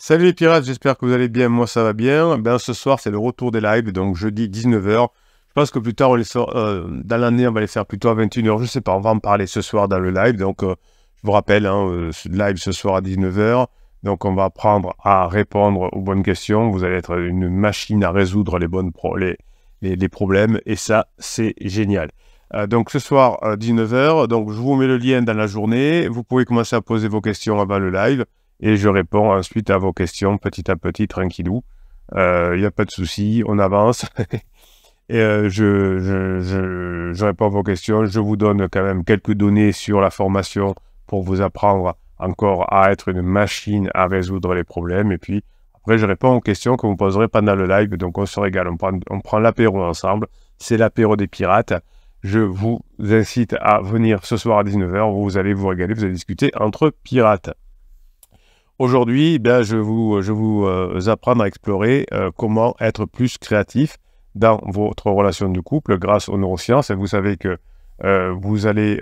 Salut les pirates, j'espère que vous allez bien, moi ça va bien. Ben, ce soir c'est le retour des lives, donc jeudi 19h. Je pense que plus tard on les sort, dans l'année on va les faire plutôt à 21h, je sais pas, on va en parler ce soir dans le live. Donc je vous rappelle, ce live ce soir à 19h. Donc on va apprendre à répondre aux bonnes questions. Vous allez être une machine à résoudre les problèmes et ça c'est génial. Donc ce soir 19h, donc je vous mets le lien dans la journée. Vous pouvez commencer à poser vos questions avant le live. Et je réponds ensuite à vos questions petit à petit, tranquillou. Il n'y a pas de souci, on avance. Et je réponds à vos questions. Je vous donne quand même quelques données sur la formation pour vous apprendre encore à être une machine à résoudre les problèmes. Et puis après, je réponds aux questions que vous poserez pendant le live. Donc on se régale, on prend l'apéro ensemble. C'est l'apéro des pirates. Je vous incite à venir ce soir à 19h. Vous allez vous régaler, vous allez discuter entre pirates. Aujourd'hui, je vais vous apprendre à explorer comment être plus créatif dans votre relation de couple grâce aux neurosciences. Et vous savez que vous allez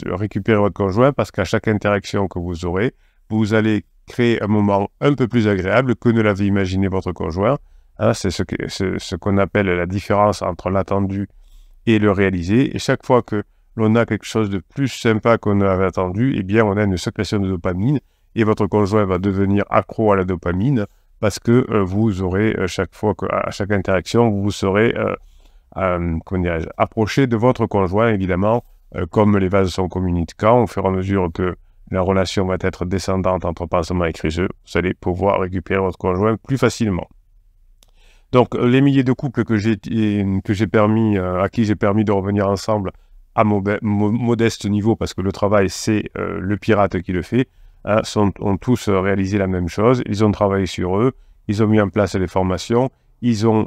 récupérer votre conjoint parce qu'à chaque interaction que vous aurez, vous allez créer un moment un peu plus agréable que ne l'avait imaginé votre conjoint. Hein, c'est ce qu'on appelle la différence entre l'attendu et le réalisé. Et chaque fois que l'on a quelque chose de plus sympa qu'on avait attendu, eh bien, on a une sécrétion de dopamine. Et votre conjoint va devenir accro à la dopamine parce que vous aurez chaque fois, à chaque interaction, vous serez approché de votre conjoint, évidemment, comme les vases sont communicants, au fur et à mesure que la relation va être descendante entre pansement et criseux, vous allez pouvoir récupérer votre conjoint plus facilement. Donc, les milliers de couples à qui j'ai permis de revenir ensemble à modeste niveau, parce que le travail, c'est le pirate qui le fait, ont tous réalisé la même chose. Ils ont travaillé sur eux, ils ont mis en place les formations, ils ont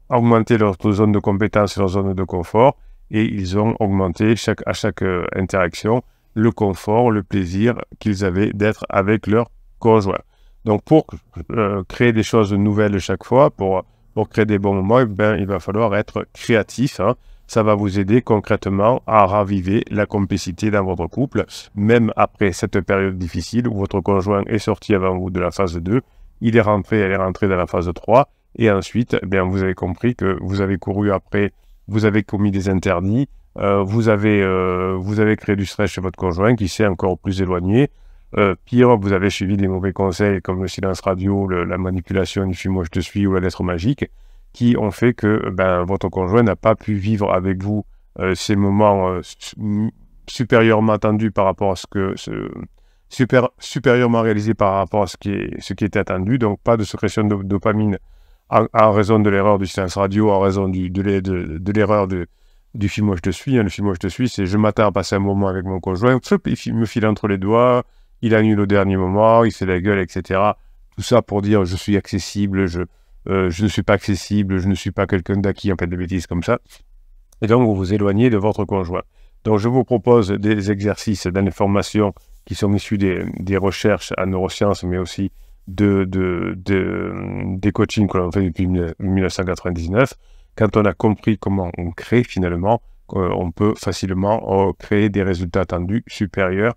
augmenté leur zone de compétence et leur zone de confort, et ils ont augmenté à chaque interaction le confort, le plaisir qu'ils avaient d'être avec leur conjoint. Donc pour créer des choses nouvelles chaque fois, pour créer des bons moments, il va falloir être créatif. Ça va vous aider concrètement à raviver la complicité dans votre couple, même après cette période difficile où votre conjoint est sorti avant vous de la phase 2, elle est rentrée dans la phase 3, et ensuite, vous avez compris que vous avez couru après, vous avez commis des interdits, vous avez créé du stress chez votre conjoint qui s'est encore plus éloigné. Pire, vous avez suivi des mauvais conseils comme le silence radio, la manipulation du film « Moi je te suis » ou la lettre magique, qui ont fait que votre conjoint n'a pas pu vivre avec vous ces moments supérieurement attendus par rapport à supérieurement réalisés par rapport à ce qui était attendu. Donc pas de sécrétion de dopamine en raison de l'erreur du silence radio, en raison de l'erreur du film « Moi je te suis ». Le film « Moi je te suis », c'est je m'attends à passer un moment avec mon conjoint, il me file entre les doigts, il annule au dernier moment, il fait la gueule, etc. Tout ça pour dire je suis accessible, je ne suis pas accessible, je ne suis pas quelqu'un d'acquis, en fait, de bêtises comme ça. Et donc, vous vous éloignez de votre conjoint. Donc, je vous propose des exercices dans les formations qui sont issus des recherches en neurosciences, mais aussi des coachings que l'on fait depuis 1999. Quand on a compris comment on crée, finalement, on peut facilement créer des résultats attendus supérieurs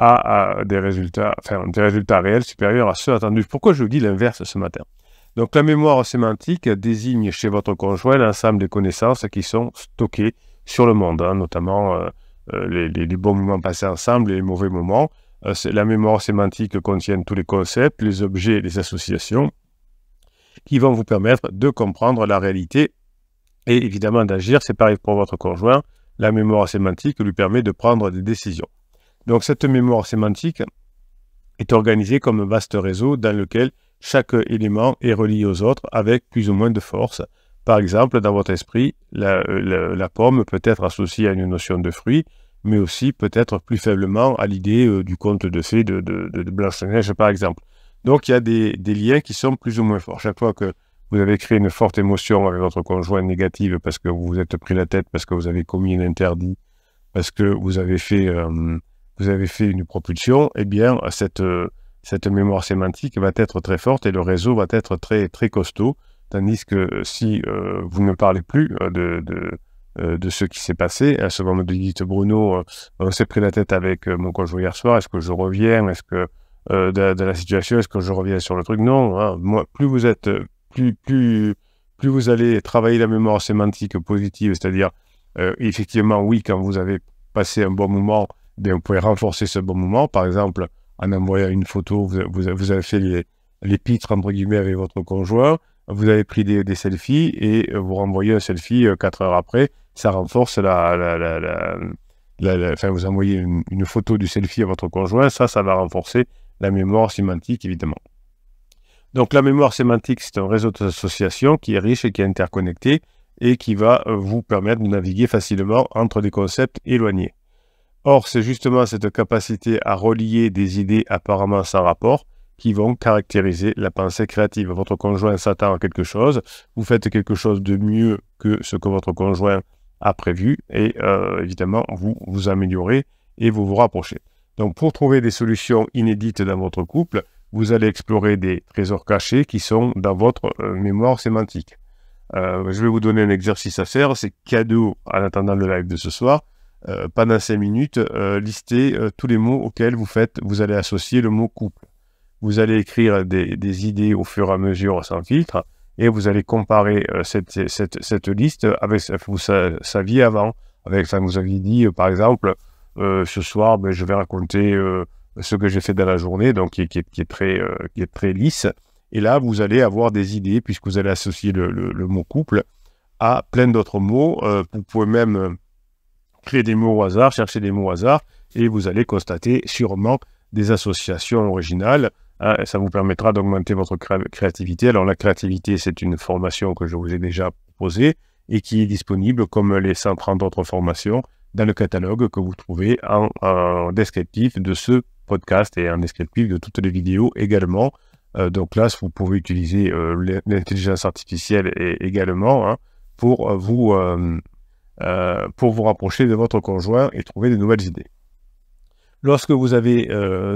à des résultats réels supérieurs à ceux attendus. Pourquoi je vous dis l'inverse ce matin? Donc, la mémoire sémantique désigne chez votre conjoint l'ensemble des connaissances qui sont stockées sur le monde, notamment les bons moments passés ensemble et les mauvais moments. La mémoire sémantique contient tous les concepts, les objets, les associations qui vont vous permettre de comprendre la réalité et évidemment d'agir. C'est pareil pour votre conjoint. La mémoire sémantique lui permet de prendre des décisions. Donc, cette mémoire sémantique est organisée comme un vaste réseau dans lequel chaque élément est relié aux autres avec plus ou moins de force. Par exemple, dans votre esprit, la pomme peut être associée à une notion de fruit, mais aussi peut-être plus faiblement à l'idée du conte de fées de Blanche-Neige, par exemple. Donc, il y a des liens qui sont plus ou moins forts. Chaque fois que vous avez créé une forte émotion avec votre conjoint négative parce que vous vous êtes pris la tête, parce que vous avez commis un interdit, parce que vous avez fait une propulsion, eh bien, cette mémoire sémantique va être très forte et le réseau va être très, très costaud. Tandis que si vous ne parlez plus de ce qui s'est passé, à ce moment me dit Bruno, on s'est pris la tête avec mon conjoint hier soir, est-ce que je reviens, est-ce que de la situation. Est-ce que je reviens sur le truc? Non, hein. Moi, plus vous êtes, plus vous allez travailler la mémoire sémantique positive, c'est-à-dire, effectivement, oui, quand vous avez passé un bon moment, bien, vous pouvez renforcer ce bon moment. Par exemple, en envoyant une photo, vous avez fait les pitres, entre guillemets, avec votre conjoint, vous avez pris des selfies et vous renvoyez un selfie 4 heures après, ça renforce enfin, vous envoyez une photo du selfie à votre conjoint, ça va renforcer la mémoire sémantique, évidemment. Donc, la mémoire sémantique, c'est un réseau d'associations qui est riche et qui est interconnecté et qui va vous permettre de naviguer facilement entre des concepts éloignés. Or, c'est justement cette capacité à relier des idées apparemment sans rapport qui vont caractériser la pensée créative. Votre conjoint s'attend à quelque chose, vous faites quelque chose de mieux que ce que votre conjoint a prévu et évidemment, vous vous améliorez et vous vous rapprochez. Donc, pour trouver des solutions inédites dans votre couple, vous allez explorer des trésors cachés qui sont dans votre mémoire sémantique. Je vais vous donner un exercice à faire, c'est cadeau en attendant le live de ce soir. Pendant 5 minutes, listez tous les mots auxquels vous allez associer le mot couple. Vous allez écrire des idées au fur et à mesure sans filtre et vous allez comparer cette liste avec sa vie avant. Vous aviez dit, par exemple, ce soir, je vais raconter ce que j'ai fait dans la journée, donc qui est très lisse. Et là, vous allez avoir des idées, puisque vous allez associer le mot couple à plein d'autres mots. Vous pouvez même créer des mots au hasard, chercher des mots au hasard, et vous allez constater sûrement des associations originales. Ça vous permettra d'augmenter votre créativité. Alors, la créativité, c'est une formation que je vous ai déjà proposée et qui est disponible, comme les 130 autres formations, dans le catalogue que vous trouvez en descriptif de ce podcast et en descriptif de toutes les vidéos également. Donc là, vous pouvez utiliser l'intelligence artificielle également pour vous rapprocher de votre conjoint et trouver de nouvelles idées. Lorsque vous avez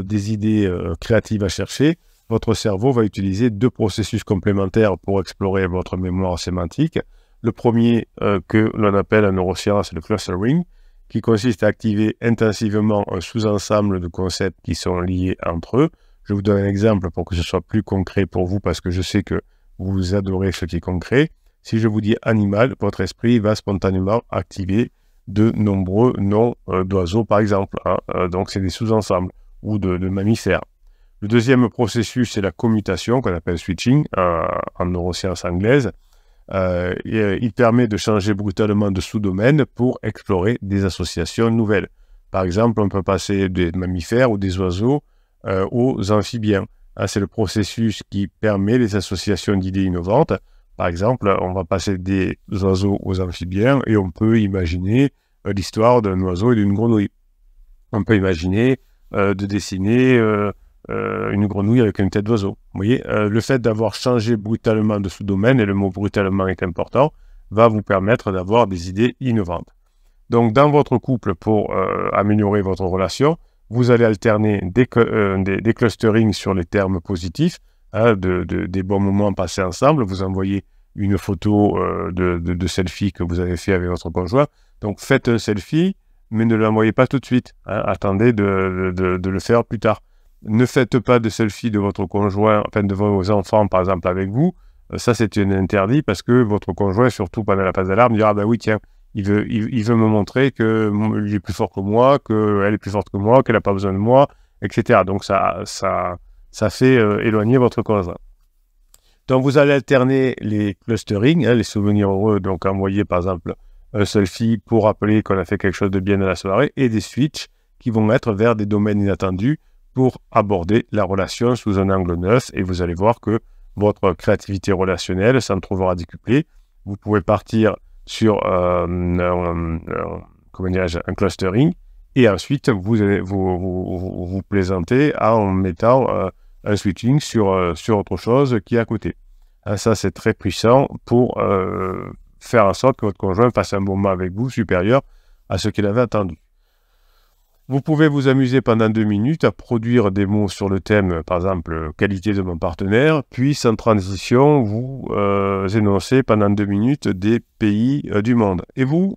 des idées créatives à chercher, votre cerveau va utiliser 2 processus complémentaires pour explorer votre mémoire sémantique. Le premier, que l'on appelle en neurosciences le clustering, qui consiste à activer intensivement un sous-ensemble de concepts qui sont liés entre eux. Je vous donne un exemple pour que ce soit plus concret pour vous, parce que je sais que vous adorez ce qui est concret. Si je vous dis animal, votre esprit va spontanément activer de nombreux noms d'oiseaux, par exemple. Donc, c'est des sous-ensembles ou de mammifères. Le deuxième processus, c'est la commutation, qu'on appelle switching en neurosciences anglaises. Il permet de changer brutalement de sous-domaine pour explorer des associations nouvelles. Par exemple, on peut passer des mammifères ou des oiseaux aux amphibiens. C'est le processus qui permet les associations d'idées innovantes. Par exemple, on va passer des oiseaux aux amphibiens et on peut imaginer l'histoire d'un oiseau et d'une grenouille. On peut imaginer de dessiner une grenouille avec une tête d'oiseau. Vous voyez, le fait d'avoir changé brutalement de sous-domaine, et le mot brutalement est important, va vous permettre d'avoir des idées innovantes. Donc, dans votre couple, pour améliorer votre relation, vous allez alterner des clusterings sur les termes positifs, des bons moments passés ensemble. Vous envoyez une photo de selfie que vous avez fait avec votre conjoint. Donc, faites un selfie, mais ne l'envoyez pas tout de suite. Attendez de le faire plus tard. Ne faites pas de selfie de votre conjoint, enfin de vos enfants, par exemple, avec vous. Ça, c'est un interdit parce que votre conjoint, surtout pendant la phase d'alarme, dira « bah oui, tiens, il veut me montrer qu'il est plus fort que moi, qu'elle est plus forte que moi, qu'elle n'a pas besoin de moi, etc. » Donc, ça fait éloigner votre conjoint. Donc, vous allez alterner les clusterings, les souvenirs heureux, donc envoyer, par exemple, un selfie pour rappeler qu'on a fait quelque chose de bien dans la soirée, et des switches qui vont être vers des domaines inattendus pour aborder la relation sous un angle neuf, et vous allez voir que votre créativité relationnelle s'en trouvera décuplée. Vous pouvez partir sur un clustering, et ensuite vous plaisantez en mettant un switching sur autre chose qui est à côté. Ça, c'est très puissant pour faire en sorte que votre conjoint passe un moment avec vous supérieur à ce qu'il avait attendu. Vous pouvez vous amuser pendant 2 minutes à produire des mots sur le thème, par exemple, qualité de mon partenaire, puis sans transition, vous énoncez pendant 2 minutes des pays du monde. Et vous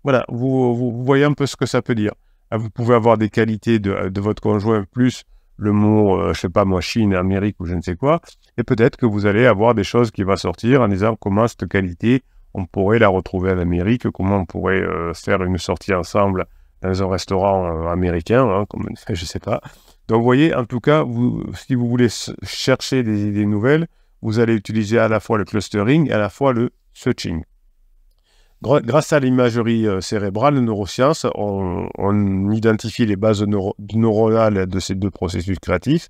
voyez un peu ce que ça peut dire. Vous pouvez avoir des qualités de votre conjoint plus le mot, je sais pas moi, Chine, Amérique ou je ne sais quoi, et peut-être que vous allez avoir des choses qui vont sortir en disant comment cette qualité, on pourrait la retrouver en Amérique, comment on pourrait faire une sortie ensemble dans un restaurant américain, hein, comme je sais pas. Donc, vous voyez, en tout cas, si vous voulez chercher des idées nouvelles, vous allez utiliser à la fois le clustering et à la fois le searching. Grâce à l'imagerie cérébrale, les neurosciences, on identifie les bases neuronales de ces deux processus créatifs.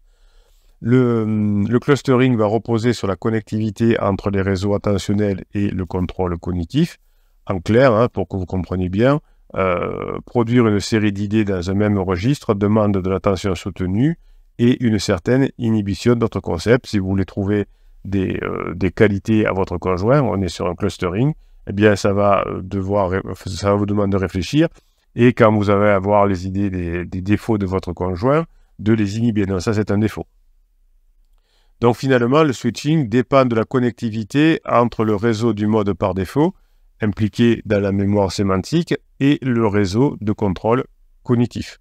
Le clustering va reposer sur la connectivité entre les réseaux attentionnels et le contrôle cognitif. En clair, hein, pour que vous compreniez bien, produire une série d'idées dans un même registre demande de l'attention soutenue et une certaine inhibition d'autres concepts. Si vous voulez trouver des qualités à votre conjoint, on est sur un clustering, eh bien ça va vous demander de réfléchir, et quand vous allez avoir les idées des défauts de votre conjoint, de les inhiber. Donc ça, c'est un défaut. Donc finalement, le switching dépend de la connectivité entre le réseau du mode par défaut, impliqué dans la mémoire sémantique, et le réseau de contrôle cognitif.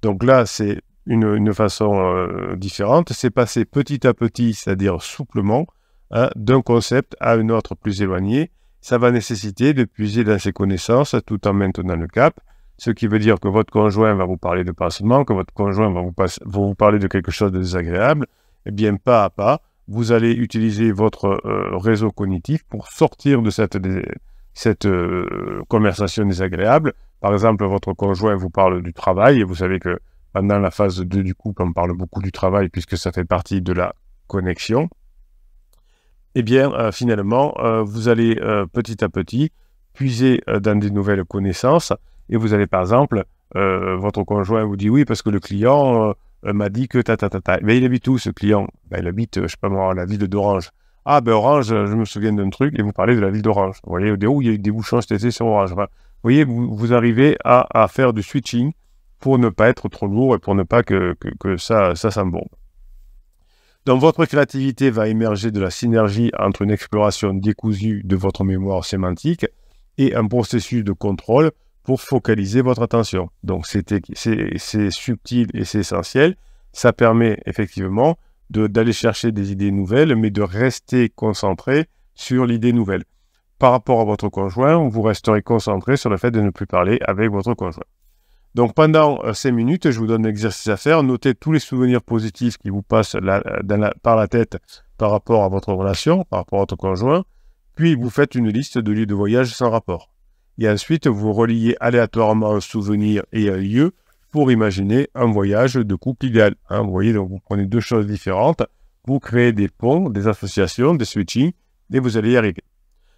Donc là, c'est une façon différente, c'est passer petit à petit, c'est-à-dire souplement, hein, d'un concept à un autre plus éloigné. Ça va nécessiter de puiser dans ses connaissances tout en maintenant le cap, ce qui veut dire que votre conjoint va vous parler de pansement, que votre conjoint va vous parler de quelque chose de désagréable. Eh bien, pas à pas, vous allez utiliser votre réseau cognitif pour sortir de cette conversation désagréable. Par exemple, votre conjoint vous parle du travail, et vous savez que pendant la phase 2 du couple, on parle beaucoup du travail puisque ça fait partie de la connexion. Eh bien, finalement, vous allez petit à petit puiser dans des nouvelles connaissances, et vous allez, par exemple, votre conjoint vous dit oui, parce que le client m'a dit que Mais il habite où, ce client? Ben, il habite, je sais pas moi, la ville d'Orange. Ah, ben Orange, je me souviens d'un truc, et vous parlez de la ville d'Orange. Vous voyez, où il y a eu des bouchons cet été sur Orange. Enfin, vous voyez, vous arrivez à faire du switching pour ne pas être trop lourd et pour ne pas que ça s'embombe. Donc, votre créativité va émerger de la synergie entre une exploration décousue de votre mémoire sémantique et un processus de contrôle pour focaliser votre attention. Donc, c'est subtil et c'est essentiel. Ça permet effectivement d'aller chercher des idées nouvelles, mais de rester concentré sur l'idée nouvelle. Par rapport à votre conjoint, vous resterez concentré sur le fait de ne plus parler avec votre conjoint. Donc, pendant 5 minutes, je vous donne l'exercice à faire. Notez tous les souvenirs positifs qui vous passent par la tête par rapport à votre relation, par rapport à votre conjoint. Puis, vous faites une liste de lieux de voyage sans rapport. Et ensuite, vous reliez aléatoirement un souvenir et un lieu pour imaginer un voyage de couple idéal. Hein, vous voyez, donc vous prenez deux choses différentes, vous créez des ponts, des associations, des switching, et vous allez y arriver.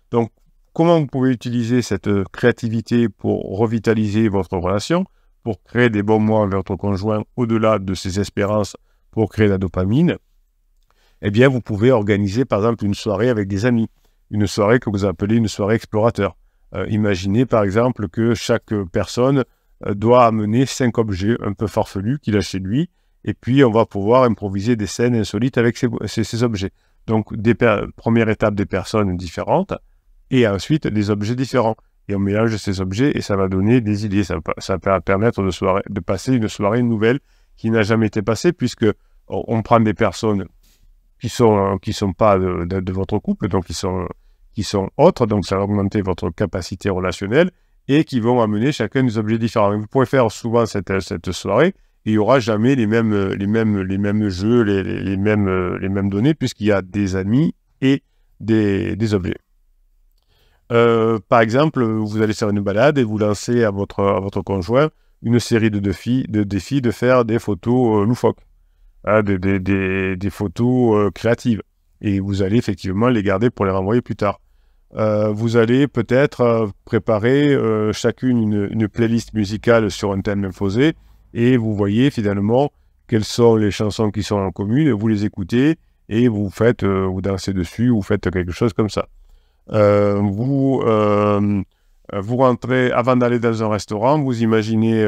Donc, comment vous pouvez utiliser cette créativité pour revitaliser votre relation, pour créer des bons moments avec votre conjoint au-delà de ses espérances, pour créer la dopamine? Eh bien, vous pouvez organiser, par exemple, une soirée avec des amis, une soirée que vous appelez une soirée explorateur. Imaginez, par exemple, que chaque personne doit amener 5 objets un peu farfelus qu'il a chez lui, et puis on va pouvoir improviser des scènes insolites avec ces objets. Donc, première étape, des personnes différentes, et ensuite des objets différents. Et on mélange ces objets et ça va donner des idées. Ça va permettre de passer une soirée nouvelle qui n'a jamais été passée, puisque on prend des personnes qui sont pas de votre couple, donc qui sont autres, donc ça va augmenter votre capacité relationnelle, et qui vont amener chacun des objets différents. Et vous pourrez faire souvent cette soirée, et il n'y aura jamais les mêmes jeux, les mêmes données, puisqu'il y a des amis et des objets. Par exemple, vous allez faire une balade et vous lancez à votre conjoint une série de défis de faire des photos loufoques, hein, des photos créatives. Et vous allez effectivement les garder pour les renvoyer plus tard. Vous allez peut-être préparer chacune une playlist musicale sur un thème imposé, et vous voyez finalement quelles sont les chansons qui sont en commune, vous les écoutez et vous dansez dessus, vous faites quelque chose comme ça. Vous rentrez, avant d'aller dans un restaurant, vous imaginez,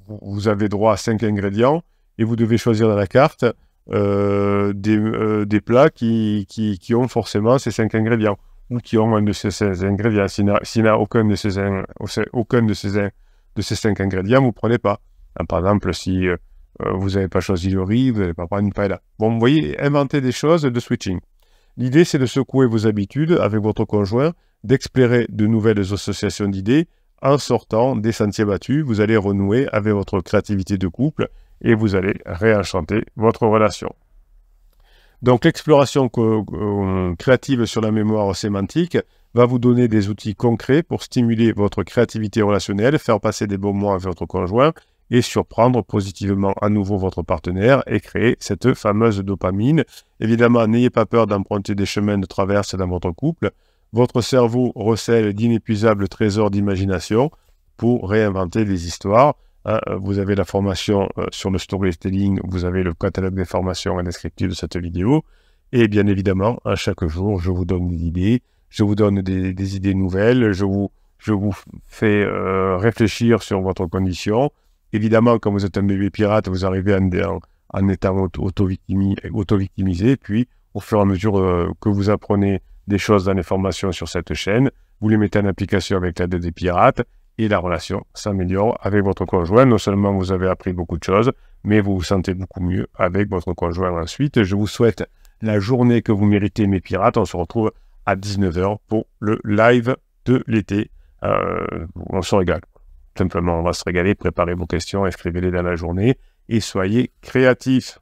vous avez droit à 5 ingrédients, et vous devez choisir dans la carte des plats qui ont forcément ces 5 ingrédients, ou qui ont un de ces 5 ingrédients. S'il n'y a aucun de ces 5 ingrédients, vous ne prenez pas. Par exemple, si vous n'avez pas choisi le riz, vous n'allez pas prendre une paella. Bon, vous voyez, inventer des choses de switching. L'idée, c'est de secouer vos habitudes avec votre conjoint, d'explorer de nouvelles associations d'idées. En sortant des sentiers battus, vous allez renouer avec votre créativité de couple et vous allez réenchanter votre relation. Donc, l'exploration créative sur la mémoire sémantique va vous donner des outils concrets pour stimuler votre créativité relationnelle, faire passer des bons moments avec votre conjoint et surprendre positivement à nouveau votre partenaire et créer cette fameuse dopamine. Évidemment, n'ayez pas peur d'emprunter des chemins de traverse dans votre couple. Votre cerveau recèle d'inépuisables trésors d'imagination pour réinventer des histoires. Vous avez la formation sur le storytelling, vous avez le catalogue des formations et descriptif de cette vidéo. Et bien évidemment, à chaque jour, je vous donne des idées, je vous donne des idées nouvelles, je vous fais réfléchir sur votre condition. Évidemment, quand vous êtes un bébé pirate, vous arrivez en étant auto-victimisé. Puis, au fur et à mesure que vous apprenez des choses dans les formations sur cette chaîne, vous les mettez en application avec l'aide des pirates et la relation s'améliore avec votre conjoint. Non seulement vous avez appris beaucoup de choses, mais vous vous sentez beaucoup mieux avec votre conjoint ensuite. Je vous souhaite la journée que vous méritez, mes pirates. On se retrouve à 19 h pour le live de l'été. On se régale. Simplement, on va se régaler. Préparez vos questions, écrivez-les dans la journée et soyez créatifs.